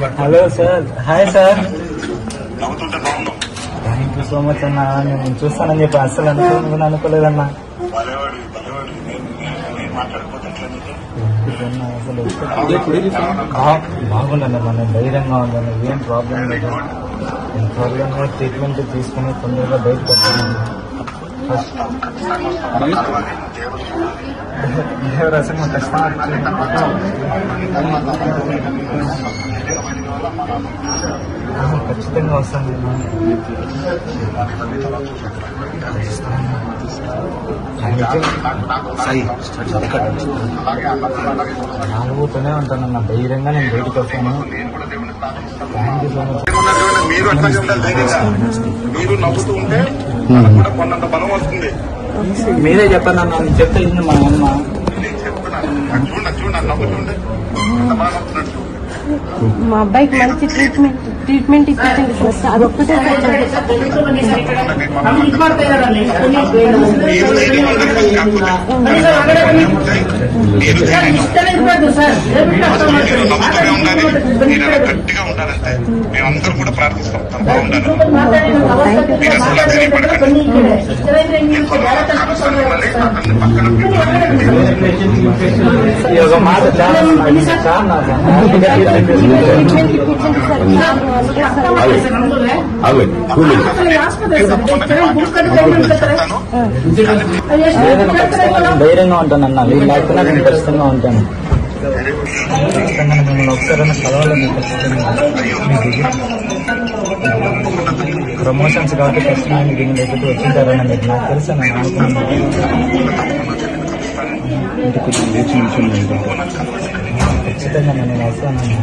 Hello sir, hi sir. Thank you so much అన్నా. నేను చూస్తానని చెప్పి అస్సలు అనుకోలేదన్నా. బాగుండన్నా, మనం ధైర్యంగా ఉందన్న, ఏం ప్రాబ్లం లేదు. నేను త్వరగా ట్రీట్మెంట్ తీసుకుని తొందరగా బయటకు వస్తాను. రసంగా ఖచ్చితంగా వస్తాను. నాలుగుతూనే ఉంటానన్న, ధైర్యంగా నేను బయటకు వస్తాను. Thank you so much. మీరు నవ్వుతూ ఉంటే కొన్నంత బలం వస్తుంది. మీరే చెప్పండి అన్న, నేను చెప్తే ఇన్ని మా అమ్మ. చూడండి నవ్వుతుంటే ఎంత బాగా వస్తున్నట్టు. మా అబ్బాయికి మంచి ట్రీట్మెంట్ ఇప్పించండి సార్. అదొక్కటే గట్టిగా ఉంటారంటే మేమందరూ కూడా ప్రార్థిస్తాం బాగుండాలి. ధైర్యంగా ఉంటానన్న, వీళ్ళు లేకపోయినా నేను ఖచ్చితంగా ఉంటాను. ఖచ్చితంగా మిమ్మల్ని ఒకసారైనా చదవాలని ఖచ్చితంగా. ప్రమోషన్స్ కాబట్టి ఖచ్చితంగా దీని దగ్గరికి వచ్చింటారని మీకు నాకు తెలుసు. నేను అనుకున్నాను ఖచ్చితంగా నేను వస్తానన్నా.